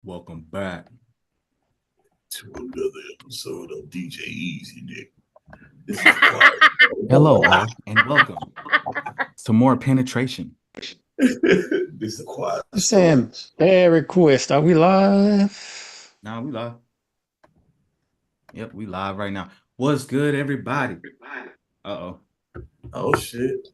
Welcome back. To another episode of DJ Easy Nick. This is quiet. Hello, all, and welcome to more penetration. This is quiet. You saying bad request? Are we live? Now we live. Yep, we live right now. What's good, everybody? Uh-oh. Oh shit.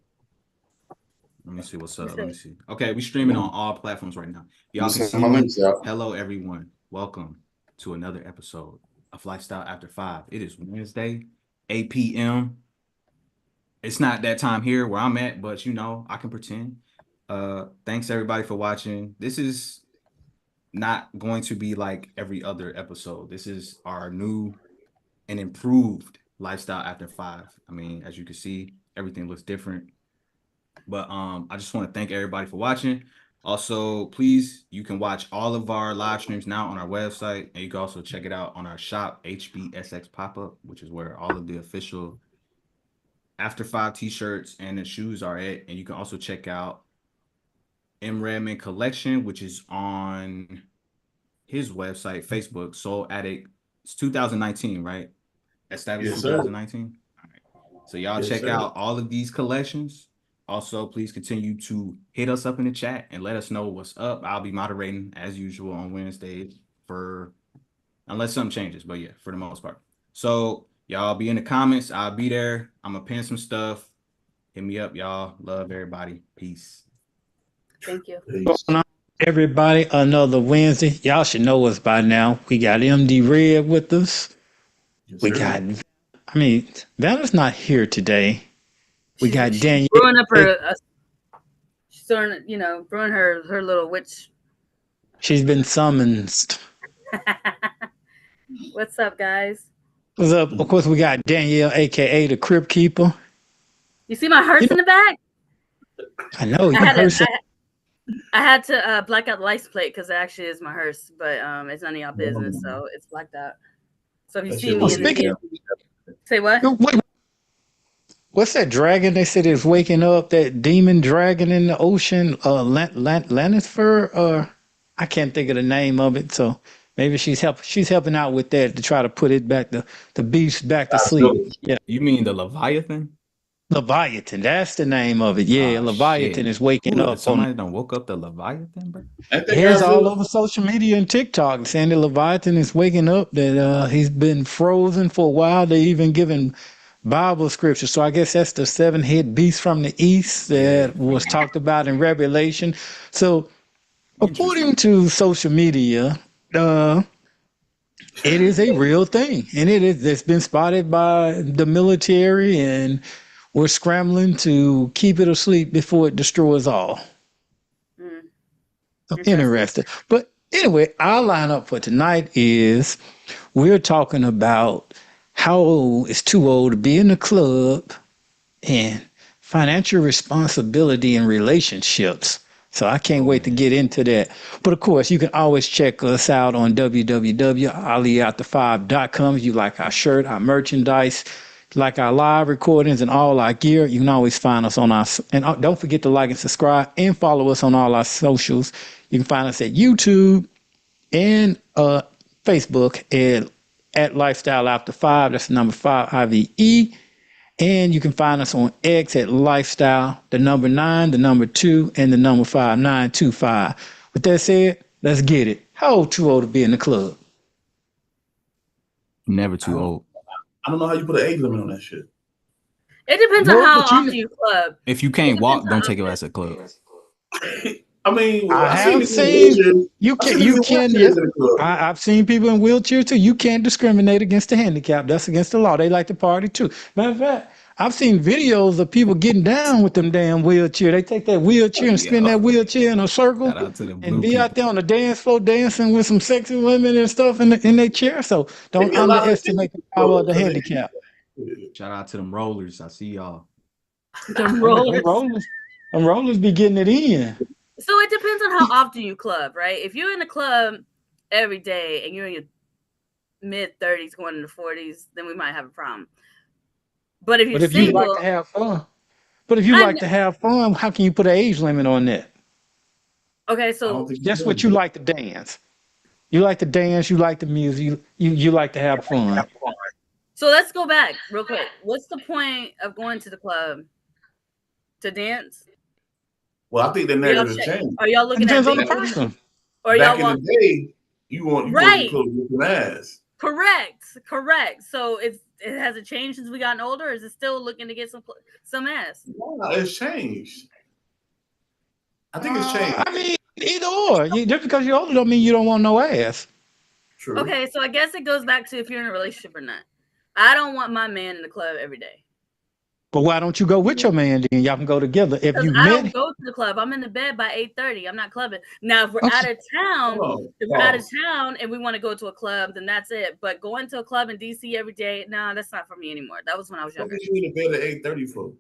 Let me see what's up. Let me see. Okay, we streaming on all platforms right now. Y'all can see my me. links out. Hello, everyone. Welcome to another episode of Lifestyle After 5. It is Wednesday, 8 p.m. It's not that time here where I'm at, but I can pretend. Thanks everybody for watching. This is not going to be like every other episode. This is our new and improved Lifestyle After 5. I mean, as you can see, everything looks different. But I just want to thank everybody for watching. Also, please, you can watch all of our live streams now on our website, and you can also check it out on our shop, HBSX Pop-Up, which is where all of the official After 5 t-shirts and the shoes are at. And you can also check out M. Redman Collection, which is on his website, Facebook, Soul Addict. It's 2019, right? Established Yes, sir. 2019. All right. So y'all check out all of these collections. Also, please continue to hit us up in the chat and let us know what's up. I'll be moderating as usual on Wednesdays unless something changes, but yeah, for the most part. So y'all be in the comments. I'll be there. I'm gonna pin some stuff. Hit me up, y'all. Love everybody. Peace. Thank you. Peace. Everybody, another Wednesday. Y'all should know us by now. We got MD Red with us. Yes, We sir. got, Vanna's not here today. We got Danielle. Brewing up she's brewing her little witch. She's been summoned. What's up, guys? What's up? Of course, we got Danielle, aka the Crypt Keeper. You see my hearse in the back? I know you I had, heard to, I had to black out the license plate because it actually is my hearse, but it's none of y'all business, so it's blacked out. So if you see me in the say what? What's that dragon they said is waking up? That demon dragon in the ocean? Lanifer? Or I can't think of the name of it. So maybe she's helping out with that to try to put it back, the beast back to sleep. Yeah. You mean the Leviathan? Leviathan, that's the name of it. Yeah, Leviathan shit. is waking up. Somebody done woke up the Leviathan, bro? Here's all over social media and TikTok saying the Leviathan is waking up, that he's been frozen for a while. They even given Bible scripture. So I guess that's the 7-head beast from the east that was talked about in Revelation. So according to social media, it is a real thing. And it's been spotted by the military, and we're scrambling to keep it asleep before it destroys all. So interesting. But anyway, our lineup for tonight is we're talking about how old is too old to be in the club and financial responsibility in relationships. So I can't wait to get into that. But of course, you can always check us out on www.aliafter5.com. If you like our shirt, our merchandise, like our live recordings and all our gear, you can always find us on our, and don't forget to like and subscribe and follow us on all our socials. You can find us at YouTube and Facebook at Lifestyle After 5. That's the number 5 IVE. And you can find us on X at Lifestyle, the number 9, the number 2, and the number 5925. With that said, let's get it. How old too old to be in the club? Never too old. I don't know how you put an age limit on that shit. It depends on how often you club. If you can't walk, don't take your ass to club. I mean, I've seen people in wheelchairs too. You can't discriminate against the handicap. That's against the law. They like to party too. Matter of fact, I've seen videos of people getting down with them damn wheelchair. They take that wheelchair and spin that wheelchair in a circle and be out there on the dance floor dancing with some sexy women and stuff in their chair. So don't underestimate the power of the handicap. Shout out to them rollers. I see y'all. Them rollers. Them rollers be getting it in. So it depends on how often you club, right? If you're in the club every day and you're in your mid-30s going into 40s, then we might have a problem. But if you're single, you like to have fun, to have fun, how can you put an age limit on that? Okay, so that's what you like to dance. You like to dance. You like the music. You like to have fun. So let's go back real quick. What's the point of going to the club? To dance? Well, I think the Are narrative y'all, has changed. are y'all It looking at depends on the big booty? person. Or y'all Back in want the day, you go to Right. the club with your ass. correct. So it has it changed since we gotten older, or is it still looking to get some ass? Wow, it's changed. I think it's changed. I mean, either or. Just because you're older don't mean you don't want no ass. True. Okay, so I guess it goes back to if you're in a relationship or not. I don't want my man in the club every day. But why don't you go with your man then? Y'all can go together. If Because you I don't met, go to the club. I'm in the bed by 8:30. I'm not clubbing. Now, if we're Okay. out of town, Hold on, if we're out of pause. town and we want to go to a club, then that's it. But going to a club in DC every day, nah, that's not for me anymore. That was when I was What younger. is you in the bed at 8:30 for?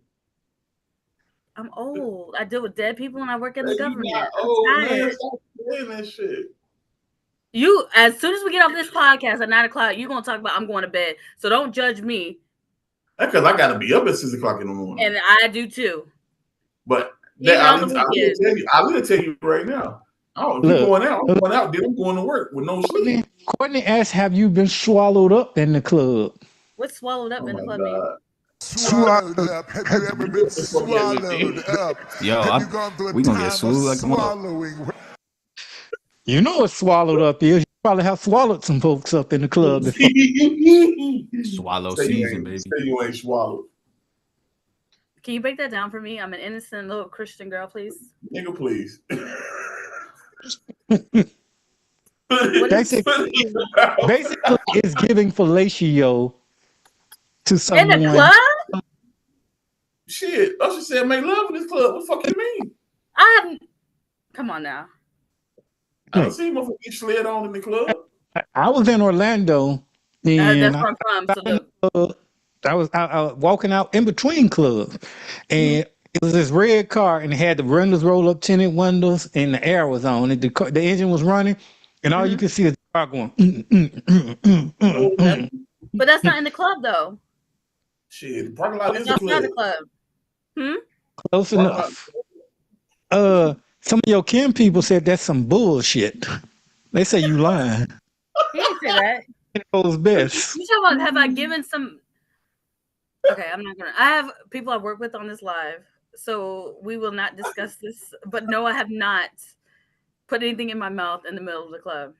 I'm old. I deal with dead people and I work in the You government. not I'm old, man. tired. Stop saying that shit. You, as soon as we get off this podcast at 9 o'clock, you're gonna talk about I'm going to bed. So don't judge me. That's because I gotta be up at 6 o'clock in the morning. And I do too. But Even that, on the I'm weekend. gonna tell you right now. Oh, if Look, you're going out, I'm going out. Then I'm going to work with no sleep. Courtney asked, "Have you been swallowed up in the club?" What's swallowed up Oh in the my club mean? God. Swallowed up. Have you ever been swallowed up? Yo, Have you gone through a we gonna time get of sued like a mother. swallowing? You know what swallowed up is. You probably have swallowed some folks up in the club before. Swallow Say you season, ain't- baby. Say you ain't swallowed. Can you break that down for me? I'm an innocent little Christian girl, please. Nigga, please. Basically, it's giving fellatio to In someone. the club? Shit, Usher said make love in this club. What the fuck you mean? I haven't. Come on now. I don't see motherfuckers get slid on in the club. I was in Orlando, and That's where I'm from. So I was walking out in between clubs, and it was this red car, and it had the windows roll up, tinted windows, and the air was on, and the engine was running, and all you could see is the car going. but that's not in the club though. Shit, the parking lot is That's the outside club. the club. Close enough. Some of your kin people said that's some bullshit. They say you lying. He didn't say that. It goes best. You talking about have I given some? Okay, I'm not gonna. I have people I work with on this live, so we will not discuss this. But no, I have not put anything in my mouth in the middle of the club.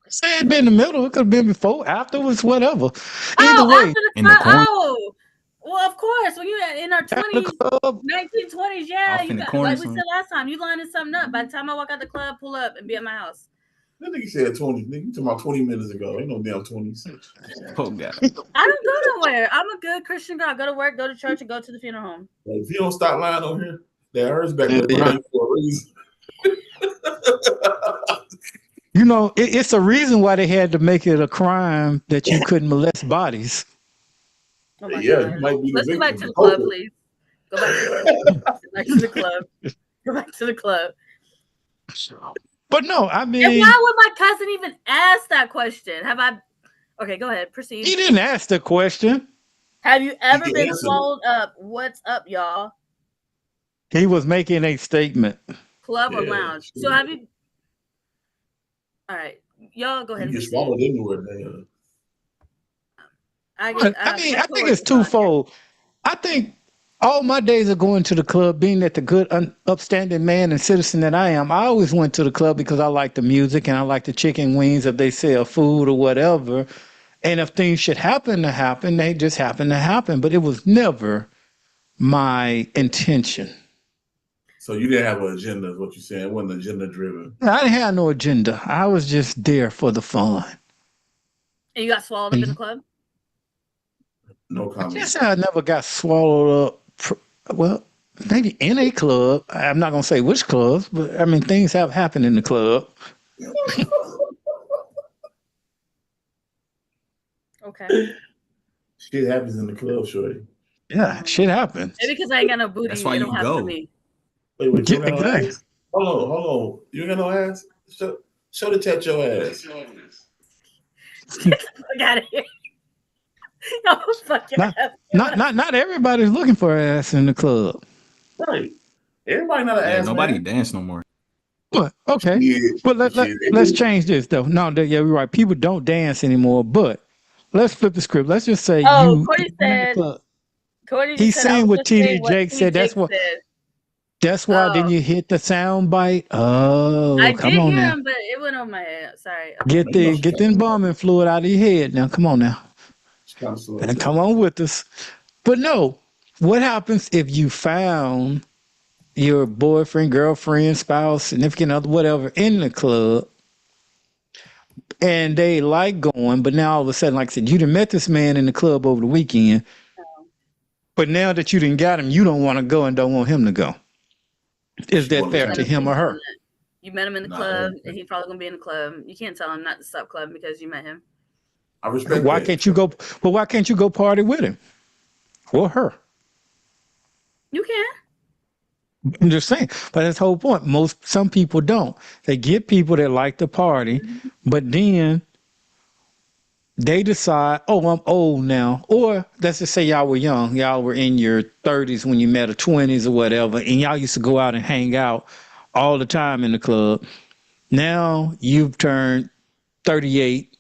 Say it been in the middle. It could have been before, afterwards, whatever. Either Oh, way, after the In the club. corner? Oh, well, of course. When you're in our after 20s, the club, 1920s, yeah, Off you in the got, corner like we somewhere. said last time, you lining something up. By the time I walk out the club, pull up and be at my house. That nigga said 20. Nigga, you talking about 20 minutes ago. Ain't no damn 20s. Oh God. I don't go nowhere. I'm a good Christian girl. I go to work, go to church, and go to the funeral home. If you don't stop lying on here, that hurts back there Yeah. behind you for a reason. you know, it's a reason why they had to make it a crime that you couldn't molest bodies. Oh my Yeah, God. you might be the Let's go back victim. to the club, please. Go back to the club. Go back to the club. But no, I And mean, why would my cousin even ask that question? Have I? Okay, go ahead. Proceed. he didn't ask the question. Have you ever can been answer it. swallowed up? What's up, y'all? He was making a statement. Club or Yeah, lounge? sure. So have you? All right, y'all go ahead. You And get proceed. swallowed anywhere, man. I think it's twofold. I think all my days of going to the club, being that the good, upstanding man and citizen that I am, I always went to the club because I like the music and I like the chicken wings if they sell food or whatever. And if things should happen to happen, they just happen to happen. But it was never my intention. So you didn't have an agenda, is what you're saying. It wasn't agenda driven. I didn't have no agenda. I was just there for the fun. And you got swallowed up in the club? No I comment. guess I never got swallowed up. Well, maybe in a club. I'm not going to say which clubs, but I mean, things have happened in the club. Okay. Shit happens in the club, shorty. Yeah, shit happens. Maybe because I ain't got no booty. That's why it you don't happen go. to me. Wait, you Get got no the ass? Hold on. You got no ass? Show the chat your ass. I got it. No, fuck your Not- ass. Not everybody's looking for ass in the club. Right. Everybody not an Yeah, ass nobody man. dance no more. But okay. Yeah, But let's shit. change this though. No, yeah, we're right. People don't dance anymore. But let's flip the script. Let's just say Oh, you Cody in the said. club. Cody just He's said I saying was what just saying TD what Jake T. said. Jake said. That's why Oh, then you hit the sound bite. Oh, I come did on hear now. him, but it went over my head. Sorry. Okay. Get the embalming fluid out of your head now. Come on now. It's kind of slow And down. come on with us. But no, what happens if you found your boyfriend, girlfriend, spouse, significant other, whatever, in the club and they like going, but now all of a sudden, like I said, you done met this man in the club over the weekend, but now that you didn't got him, you don't want to go and don't want him to go. Is She that wanna fair go. to him or her? You met him in the Nah, club, that- and he's probably gonna be in the club. You can't tell him not to stop clubbing because you met him. I respect Why that. can't you go? But why can't you go party with him or her? You can. I'm just saying. But that's the whole point. Some people don't. They get people that like to party, but then they decide, oh, I'm old now. Or let's just say y'all were young. Y'all were in your 30s when you met, or 20s or whatever, and y'all used to go out and hang out all the time in the club. Now you've turned 38.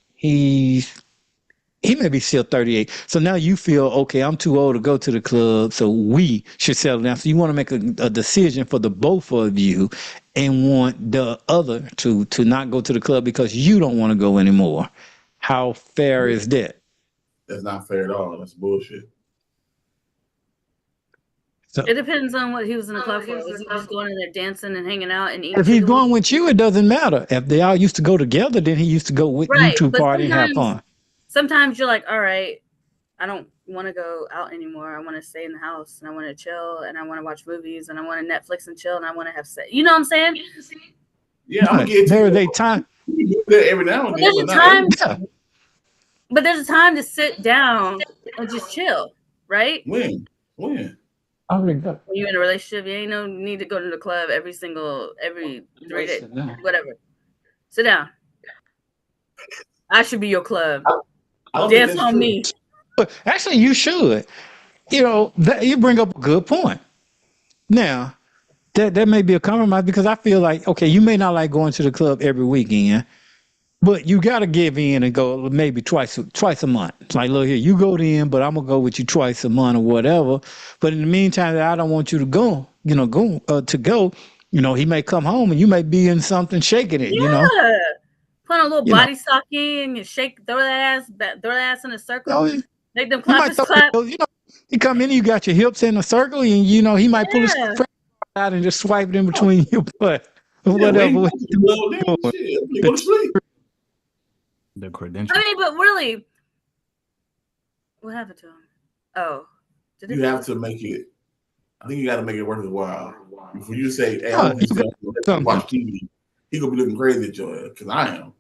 He may be still 38. So now you feel, okay, I'm too old to go to the club, so we should settle down. So you want to make a decision for the both of you and want the other to not go to the club because you don't want to go anymore. How fair is that? That's not fair at all. That's bullshit. So It depends on what he was in the club for. Was he just going in there dancing and hanging out and eating? if he's chicken going wings? with you, it doesn't matter. If they all used to go together, then he used to go with you Right, two but party and have fun. sometimes you're like, all right, I don't want to go out anymore. I want to stay in the house and I want to chill and I want to watch movies and I want to Netflix and chill and I want to have sex. You know what I'm saying? Yeah, I'm gonna get There to they time. you do that every now and But then, there's but a not every. time. Yeah. But there's a time to sit down and just chill, right? When? When you're in a relationship, you ain't no need to go to the club every 3 days, whatever. Sit down. I should be your club. I don't think Dance that's on true. me. But actually, you should. You know, you bring up a good point. Now, that may be a compromise because I feel like, okay, you may not like going to the club every weekend, but you got to give in and go maybe twice a month. It's like, look here, you go in, but I'm gonna go with you twice a month or whatever. But in the meantime, I don't want you to go. You know, he may come home and you may be in something shaking it. Yeah. You know, Put on a little You know. body stocking and throw that ass in a circle. Oh, you Make them might clappers clap. you know, you come in, you got your hips in a circle, and you know he might pull his Yeah. out and just swipe it in between your butt or Yeah, whatever. when you go to the club, then shit, you go to sleep. The credentials. I mean, but really, what happened to him? Oh, did You have to make it. I think you got to make it worth his while. Before you say, "Hey, I want to watch TV," he gonna be looking crazy at your ass because I am.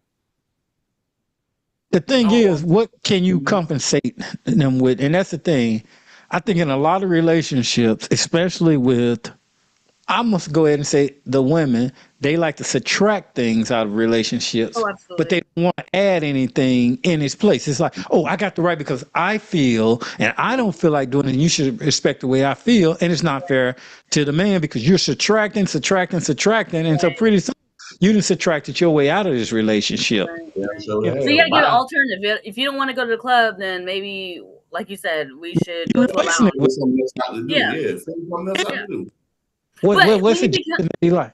The thing is, what can you compensate them with? And that's the thing. I think in a lot of relationships, especially with, I must go ahead and say the women, they like to subtract things out of relationships, Oh, absolutely. but they don't want to add anything in its place. It's like, oh, I got the right because I feel, and I don't feel like doing it. And you should respect the way I feel. And it's not fair to the man because you're subtracting. And so pretty soon you done subtracted your way out of this relationship. Yeah, So you gotta give an alternative. If you don't want to go to the club, then maybe, like you said, we should go to a Replacing lounge. it with something else not to do. Yeah. Yeah, something else not to do. What's when it you be like?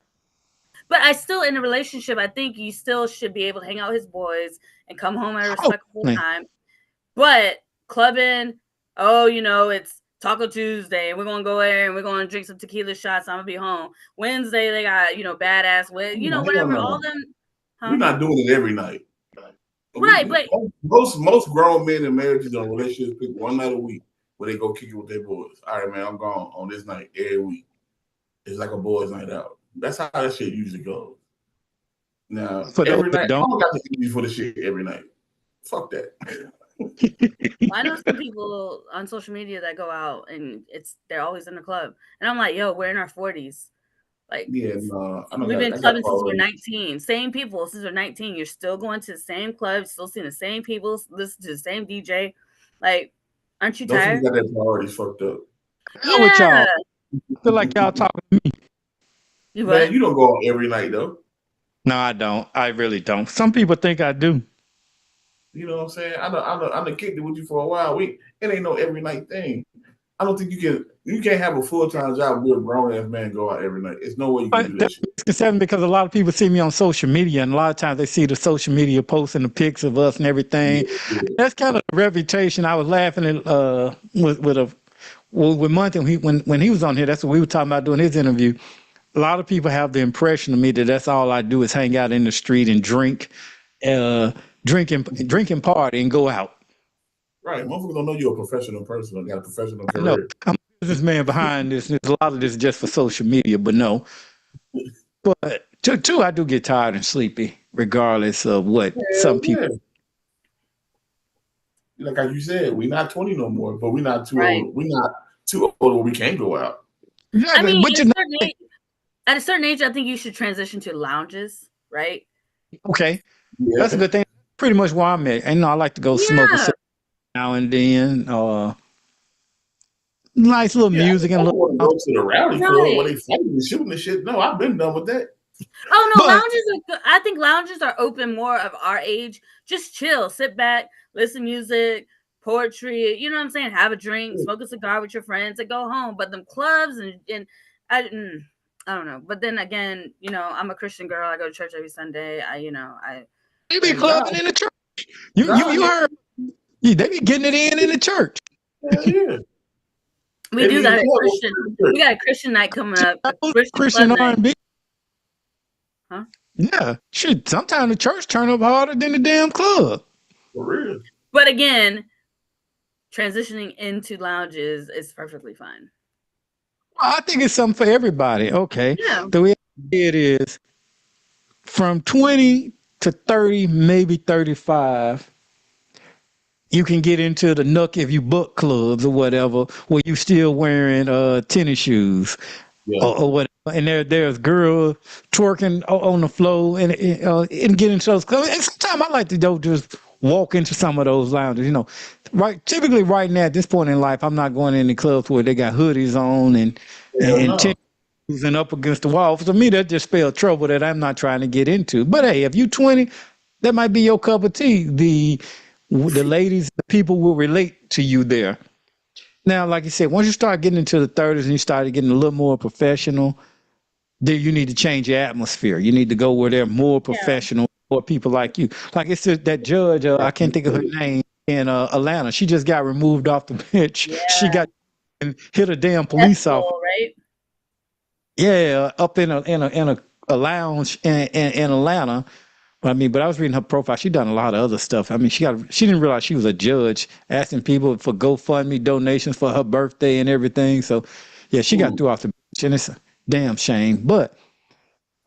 But I still, in a relationship, I think you still should be able to hang out with his boys and come home at a respectable time. But clubbing, it's Taco Tuesday, and we're gonna go there and we're gonna drink some tequila shots. I'm gonna be home. Wednesday they got badass with whatever. No. All them. Huh? We're not doing it every night. Right, but most grown men in marriages or relationships pick one night a week where they go kick it with their boys. All right, man, I'm gone on this night every week. It's like a boys' night out. That's how that shit usually goes. Now, every night, I don't got to eat for the shit every night. Fuck that. I know some people on social media that go out and they're always in the club, and I'm like, yo, we're in our 40s. Like, yeah, no, we've been clubbing since we're 19. Same people since we're 19. You're still going to the same club, still seeing the same people, listen to the same DJ. Like, aren't you tired? Those people got their priorities fucked up. Yeah. With y'all. I feel like y'all talking to me. Man, you don't go out every night though. No, I don't. I really don't. Some people think I do. You know what I'm saying? I done kicked it with you for a while. It ain't no every night thing. I don't think you can't have a full-time job with a grown ass man go out every night. It's no way you can do that That's shit. misconception because a lot of people see me on social media, and a lot of times they see the social media posts and the pics of us and everything. Yeah. That's kind of the reputation. I was laughing at with Monty when he was on here. That's what we were talking about doing his interview. A lot of people have the impression of me that that's all I do is hang out in the street and drink, drinking party and go out. Right. Motherfuckers don't know you're a professional person or got a professional No, career. I'm a businessman behind this. There's a lot of this just for social media, but no. But two, I do get tired and sleepy, regardless of what some people. Yeah. Like you said, we're not 20 no more, but we're not too Right. old. We're not too old where we can't go out. I Exactly. mean, But at a certain age, I think you should transition to lounges, right? okay, Yeah. that's a good thing. Pretty much where I'm at. And I like to go smoke a Yeah. cigarette now and then. Nice little music and I a don't little. want to go to the rally club Right. where they fighting and shooting and shit. No, I've been done with that. Oh no, But- lounges are good. I think lounges are open more of our age. Just chill, sit back, listen to music, poetry. You know what I'm saying? Have a drink, smoke a cigar with your friends, and go home. But them clubs and I don't know. But then again, you know, I'm a Christian girl. I go to church every Sunday. They be And clubbing now- in the church. You now- heard? Yeah, they be getting it in the church. Yeah. we They do be got a club- Christian. We got a Christian night coming up. a Christian club night. R&B. Huh? Yeah, shit. Sometimes the church turn up harder than the damn club. For real. But again, transitioning into lounges is perfectly fine. Well, I think it's something for everybody. Okay. Yeah. The way it is from 20 to 30, maybe 35, you can get into the Nook if you book clubs or whatever, where you still wearing tennis shoes Yeah. or whatever. And there's girls twerking on the floor and get into those clubs. And sometimes I like to go just walk into some of those lounges, you know. Typically right now at this point in life, I'm not going in the clubs where they got hoodies on and no. tennis shoes and up against the wall. For me, that just spells trouble that I'm not trying to get into. But hey, if you 20, that might be your cup of tea. The ladies, the people will relate to you there. Now, like you said, once you start getting into the 30s and you start getting a little more professional, then you need to change your atmosphere. You need to go where they're more professional, or people like you. Like it's that judge, I can't think of her name, in Atlanta. She just got removed off the bench. Yeah. She got and hit a damn police That's officer. cool, right? Yeah, up in a lounge in Atlanta. But I was reading her profile. She done a lot of other stuff. I mean, she didn't realize she was a judge, asking people for GoFundMe donations for her birthday and everything. So, yeah, she got threw off the bench, and it's a damn shame. But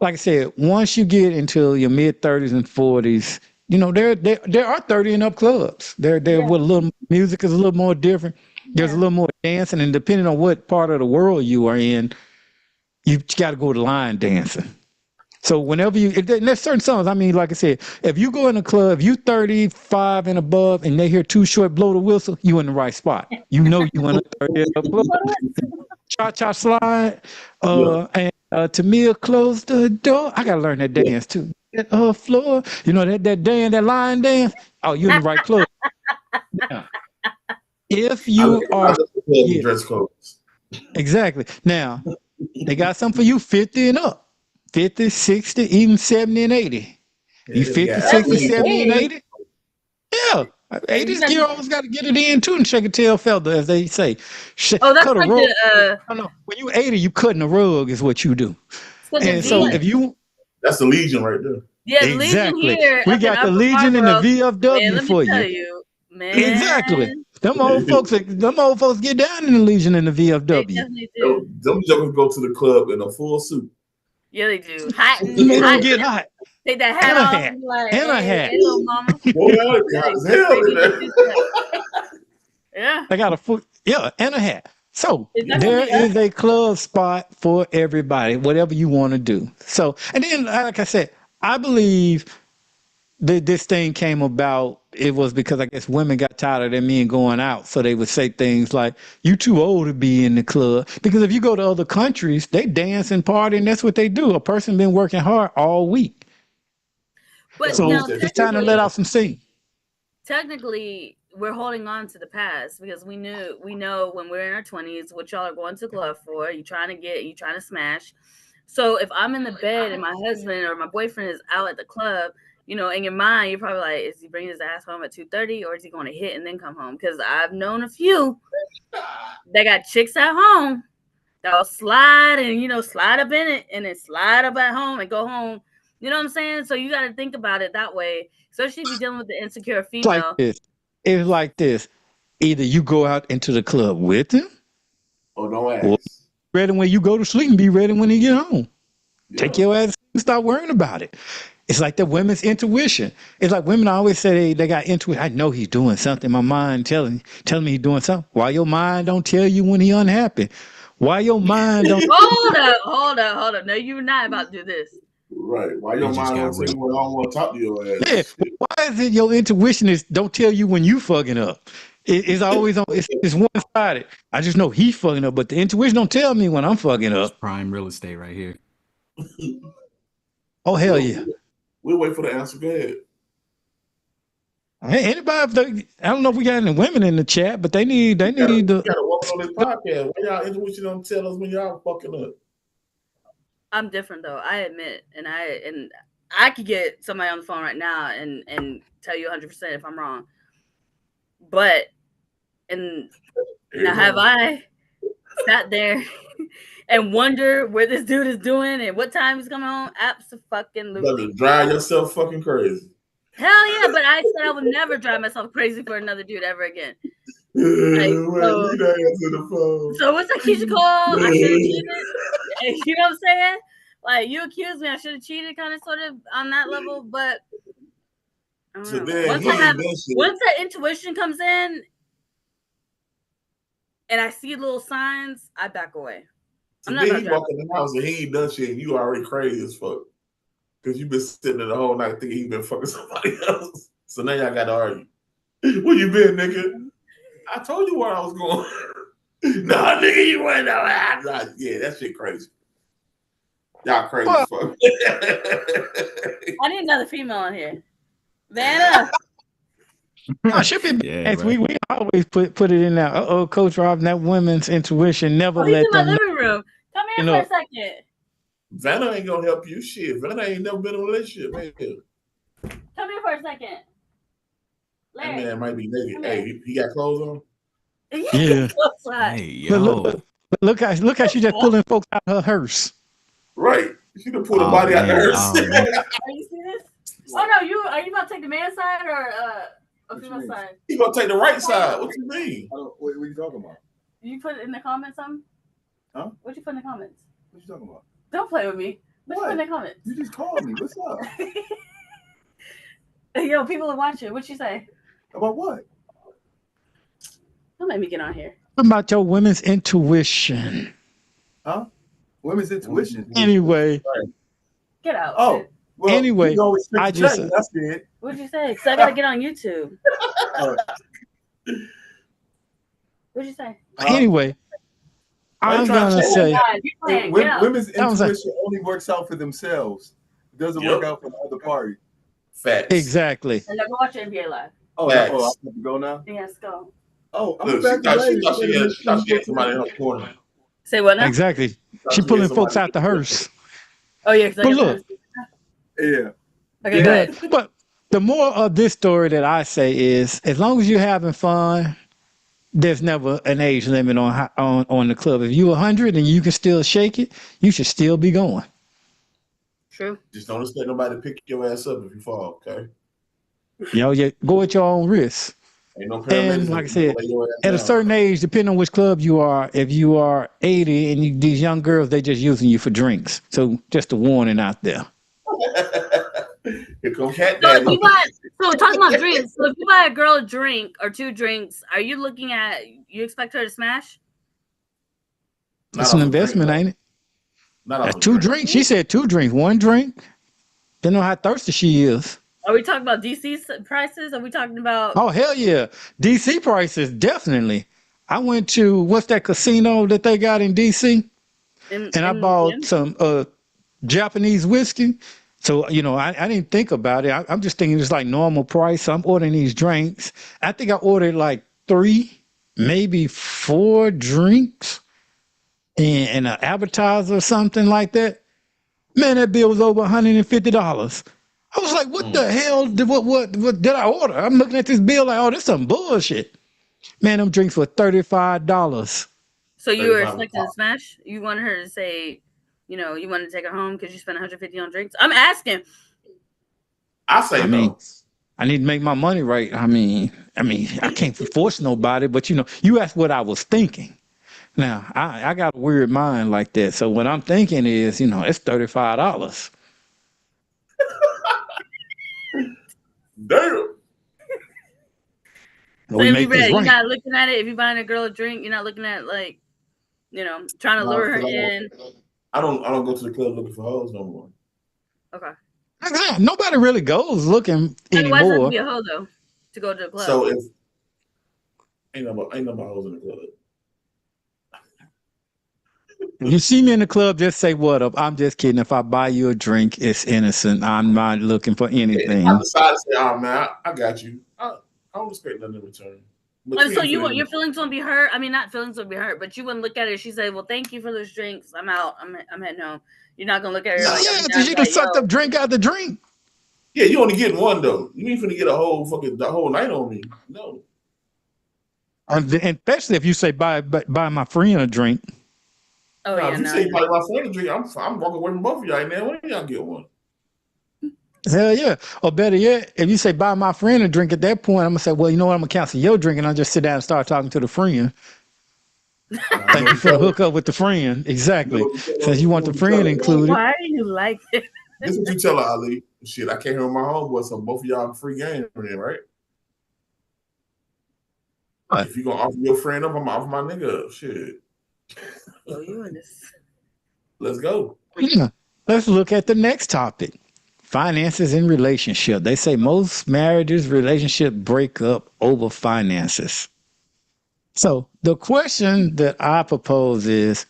like I said, once you get into your mid 30s and 40s, you know there are 30 and up clubs. They're with a little music is a little more different. There's a little more dancing, and depending on what part of the world you are in, you got to go to line dancing. So whenever there's certain songs, I mean, like I said, if you go in a club, you 35 and above, and they hear Too Short blow the whistle, you in the right spot. You know you in a 30 and up club. Cha-cha slide, and Tamia close the door. I gotta learn that dance too. That floor, you know that dance, that line dance. Oh, you in the right club. Now, if you are dress codes. exactly now, they got something for you 50 and up. 50, 60, even 70 and 80. You 50, Yeah, 60, that's 70, and 80? Yeah. 80s got to get it in too and shake a tail feather, as they say. Oh, that's cut a like rug. the No. When you 80, you cutting a rug is what you do. And so if you that's the Legion right there. yeah, exactly, Legion here. we up in got the Upper Legion and the Marlboro. Man, VFW let me for tell you. you, man. Exactly. Them old folks get down in the Legion and the They VFW. definitely do. Them jokers go to the club in a full suit. Yeah, they do. Hot and They hot. don't get hot. Take that hat And a off. hat. And be like, And a hey, hat. hey, little mama. Boy, that'd be hot as hell in there. Yeah. They got a foot, and a hat. So Is that there gonna be is a club spot for everybody, whatever you want to do. So, and then, like I said, I believe that this thing came about. It was because I guess women got tired of their men going out, so they would say things like, "You too old to be in the club." Because if you go to other countries, they dance and party, and that's what they do. A person been working hard all week. But So now, it's time to let out some steam. technically, we're holding on to the past because we know when we're in our 20s what y'all are going to club for. You trying to smash. So if I'm in the bed and my husband or my boyfriend is out at the club, you know, in your mind, you're probably like, is he bringing his ass home at 2:30 or is he going to hit and then come home? Because I've known a few that got chicks at home that'll slide and, you know, slide up in it and then slide up at home and go home. You know what I'm saying? So you got to think about it that way, especially if you're dealing with the insecure It's like female. this. It's like this. Either you go out into the club with him, Oh, don't or ask. ready when you go to sleep and be ready when he get home. Yeah. Take your ass and stop worrying about it. It's like the women's intuition. It's like women always say they got intuition. I know he's doing something. My mind telling me he's doing something. Why your mind don't tell you when he unhappy? Why your mind don't? Hold up. No, you're not about to do this. Right. Why your just mind got won't tell you real. when I don't want to talk to your ass? Yeah. Shit. Why is it your intuition don't tell you when you fucking up? It's always on. It's one sided. I just know he's fucking up, but the intuition don't tell me when I'm fucking It's up. prime real estate right here. Oh hell yeah. We'll wait for the answer. Go ahead. Hey, anybody? I don't know if we got any women in the chat, but they need You to. gotta walk on this podcast. Why y'all intuition don't tell us when y'all fucking up? I'm different though. I admit, and I could get somebody on the phone right now and tell you 100% if I'm wrong. But now have I sat there and wonder where this dude is doing and what time he's coming home? Absolutely. Better drive yourself fucking crazy. Hell yeah! But I said I would never drive myself crazy for another dude ever again. Wait, so- leave that answer the phone. So what's that Keisha Cole? I should have cheated. You know what I'm saying? Like you accused me, I should have cheated, kind of, sort of on that level. But I don't So know. then Once he I have, ain't done shit. once that intuition comes in, and I see little signs, I back away. So I'm not then about he to walk in the house and he ain't done shit and you already crazy as fuck. Because you been sitting there the whole night thinking he been fucking somebody else. So now y'all got to argue. Where you been, nigga? I told you where I was going. Nah, nigga, you went nowhere. Nah, yeah, that shit crazy. Y'all crazy as fuck. I need another female on here. Vanna. I should be. Yeah, Next right. week we always put it in there. Coach Robin, that women's intuition never Oh, he's let in my them. living room. Come here You for know- a second. Vanna ain't gonna help you. Shit, Vanna ain't never been in a relationship, man. Come here for a second. That Larry. man might be naked. Come Hey, he got clothes on? Yeah. Outside. Hey, But yo. look how she just pulling folks out of her hearse. Right. She done pull the Oh, body out man. of Oh, hers. man. Are you see this? Oh no, are you about to take the man side or a What you female mean? side? He gonna take the right side. What you mean? What are you talking about? You put it in the comments something? Huh? What you put in the comments? What you talking about? Don't play with me. What you put in the comments? You just called me. What's up? Yo, people are watching. What you say? About what? Don't make me get on here. What about your women's intuition? Huh? Women's intuition. Anyway, Get out. Oh, well, Anyway, you know, it's I just- that's it. What'd you say? Because I gotta get on YouTube. What'd you say? anyway, I'm gonna say God, you playing. Get out. Women's That was a- intuition only works out for themselves. It doesn't Yep. work out for the other party. Facts. exactly. And then go watch your NBA live. Oh, Facts. I have to go now. Yes, go. Oh, I'm Look, back she thought lady. she had somebody in her corner. Say what now? Exactly. Thought She she had pulling somebody folks out the hearse. Oh yeah, because I But got look, Yeah. Okay, go ahead. But the more of this story that I say is, as long as you're having fun, there's never an age limit on the club. If you're 100 and you can still shake it, you should still be going. True. Just don't expect nobody to pick your ass up if you fall, okay? You know, you go at your own risk. Ain't no paramedics. And like I that said, lay your ass at a down. certain age, depending on which club you are, if you are 80 and these young girls, they just using you for drinks. So just a warning out there. Here come Cat So if Daddy. you buy, so talking about drinks. So if you buy a girl a drink or two drinks, are you looking at? You expect her to smash? Not It's an off a drink, investment, though. ain't it? Not off That's a two drink. drinks. She said 2 drinks. 1 drink. Depending on how thirsty she is. Are we talking about DC prices? Are we talking about? Oh, hell yeah. DC prices, definitely. I went to, what's that casino that they got in DC? And I bought some Japanese whiskey. So, I didn't think about it. I'm just thinking it's like normal price. So I'm ordering these drinks. I think I ordered like 3, maybe 4 drinks and an appetizer or something like that. Man, that bill was over $150. I was like, what the hell? What did I order? I'm looking at this bill like, oh, this is some bullshit. Man, them drinks were $35. So you were 35 expecting to smash? You wanted her to say, you wanted to take her home because you spent $150 on drinks? I'm asking. I say I mean, no. I need to make my money right. I mean, I can't force nobody, but you asked what I was thinking. Now, I got a weird mind like that. So what I'm thinking is, it's $35. Damn. So We if make this you're right. not looking at it, if you're buying a girl a drink, you're not looking at like, trying to lure her in. I don't go to the club looking for hoes no more. Okay. Nobody really goes looking Why does it have to anymore. be a hoe though to go to the club? So if ain't nobody hoes in the club. If you see me in the club, just say what up. I'm just kidding. If I buy you a drink, it's innocent. I'm not looking for anything. I decide to say, oh man, I got you. I don't expect nothing in return. But So your feelings won't be hurt. I mean, not feelings would be hurt, but you wouldn't look at her. She said, "Well, thank you for those drinks. I'm out. I'm heading home." You're not gonna look at her like, Yeah, because you just sucked up drink out the drink. Yeah, you only getting one though. You ain't finna get the whole night on me. No. And especially if you say buy my friend a drink. Oh Now, yeah, if you say buy my friend a drink, I'm walking away from both of y'all. Now, when y'all get one? Hell yeah. Or better yet, if you say buy my friend a drink at that point, I'm gonna say, well, you know what, I'm gonna cancel your drink and I'll just sit down and start talking to the friend. Thank you for the hookup with the friend. Exactly. Since you want the friend included. Why do you like it? This is what you tell her, Ali. Shit, I came here with my homeboy, so both of y'all free game then, right? What? If you gonna offer your friend up, I'm gonna offer my nigga up. Shit. Yo, you in this? Let's go. Yeah. Let's look at the next topic. Finances in relationship. They say most marriages, relationship break up over finances. So the question that I propose is,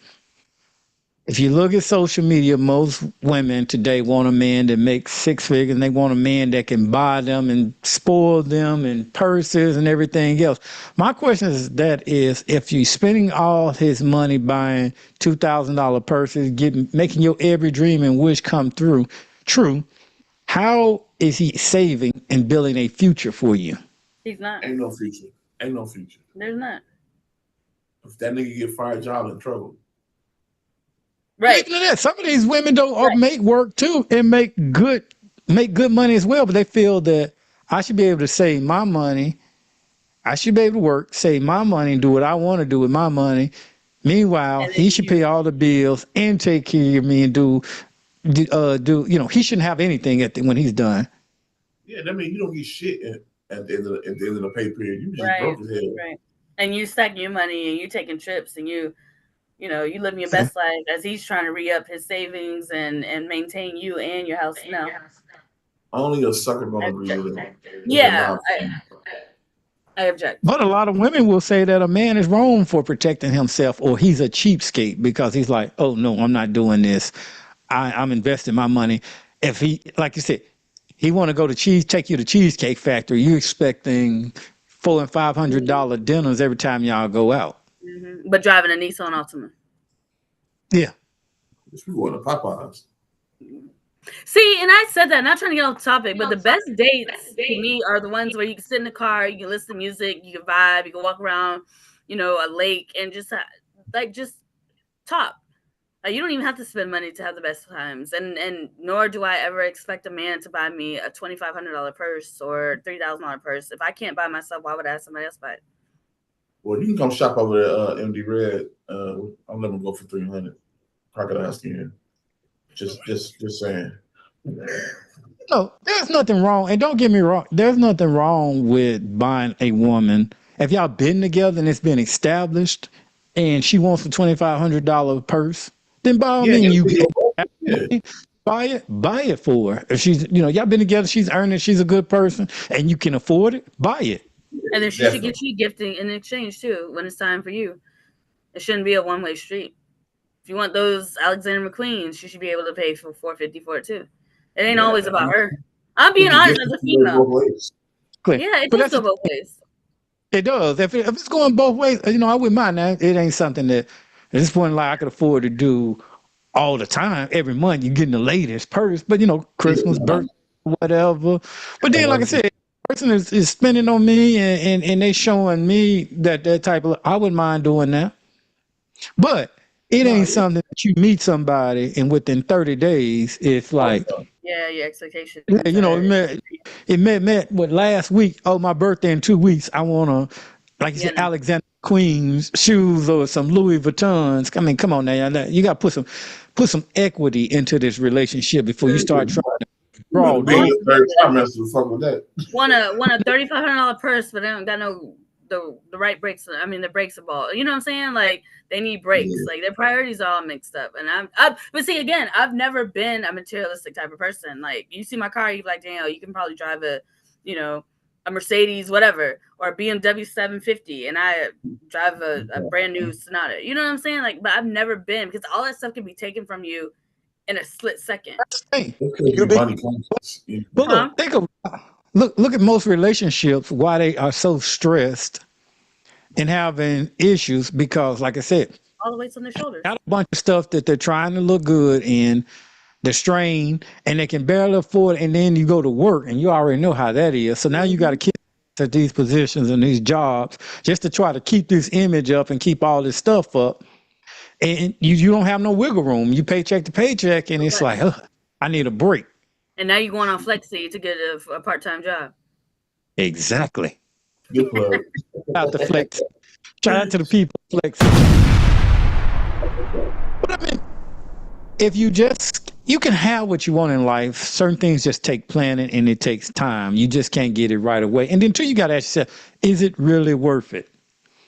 if you look at social media, most women today want a man that makes 6 figures and they want a man that can buy them and spoil them and purses and everything else. My question is if you're spending all his money buying $2,000 purses, making your every dream and wish come true, how is he saving and building a future for you? He's not. Ain't no future. Ain't no future. There's not. If that nigga get fired, y'all in trouble. Right. Speaking of that, some of these women don't make work too and make good money as well, but they feel that I should be able to save my money. I should be able to work, save my money, and do what I want to do with my money. Meanwhile, he should pay all the bills and take care of me and do he shouldn't have anything when he's done. Yeah, that means you don't get shit at the end of the pay period. You just broke as hell. Right. And you stacking your money and you taking trips and you living your best life as he's trying to re-up his savings and maintain you and your house now. Only a sucker gonna agree with it. Yeah, I object. But a lot of women will say that a man is wrong for protecting himself or he's a cheapskate because he's like, oh no, I'm not doing this. I'm investing my money. If he, like you said, he want to go to take you to Cheesecake Factory, you expecting $400 and $500 dinners every time y'all go out. Mm-hmm. But driving a Nissan Altima. Yeah. We going to Popeyes. See, and I said that, not trying to get off topic, but the best dates to me are the ones where you can sit in the car, you can listen to music, you can vibe, you can walk around, a lake and just talk. You don't even have to spend money to have the best times, and nor do I ever expect a man to buy me a $2,500 purse or $3,000 purse. If I can't buy myself, why would I have somebody else buy it? Well, you can come shop over at MD Red. I'll let them go for $300. Crocodile skin. Just saying. No, there's nothing wrong, and don't get me wrong. There's nothing wrong with buying a woman if y'all been together and it's been established, and she wants a $2,500 purse. Then by all means, buy it for her. If she's, y'all been together, she's earning, she's a good person, and you can afford it, buy it. And then she should get you gifting in exchange too when it's time for you. It shouldn't be a one-way street. If you want those Alexander McQueens, she should be able to pay for $450 for it too. It ain't Yeah, always I about mean, her. I'm being it honest gets as a to go female. both ways. Clear. Yeah, it But does that's go both ways. it does. If it's going both ways, I wouldn't mind that. It ain't something that at this point like I could afford to do all the time. Every month you're getting the latest purse, but Christmas, Yeah, birthday, whatever. But then, like I anniversary. said, person is spending on me and they showing me that type of I wouldn't mind doing that. But it Nah, ain't yeah. something that you meet somebody and within 30 days it's Oh, like yeah. Yeah, your expectations yeah, it are met what last week. Oh, my birthday in 2 weeks. I wanna, like you said, no. Alexander Queen's shoes or some Louis Vuittons. I mean, come on now, you got to put some equity into this relationship before you start trying to You better draw be in those. your third trimester to fuck with that. Want a $3,500 purse, but they don't got no the right brakes. I mean, the brakes are ball. You know what I'm saying? Like they need brakes. Yeah. Like their priorities are all mixed up. And but see again, I've never been a materialistic type of person. Like you see my car, you're like, Danielle, you can probably drive a Mercedes, whatever, or a BMW 750, and I drive a brand new Sonata. You know what I'm saying? Like, but I've never been because all that stuff can be taken from you in a split second. Hey, It could be money conscious. but look, look at most relationships why they are so stressed and having issues because, like I said, All the weights on their shoulders. got a bunch of stuff that they're trying to look good in, the strain, and they can barely afford it. And then you go to work, and you already know how that is. So now you got to keep at these positions and these jobs just to try to keep this image up and keep all this stuff up. And you don't have no wiggle room. You paycheck to paycheck, and it's like, I need a break. And now you're going on Flexi to get a part-time job. Exactly. Good plug. Out the flex. Shout out to the people flex. But I mean, if you can have what you want in life. Certain things just take planning and it takes time. You just can't get it right away. And then too, you got to ask yourself, is it really worth it?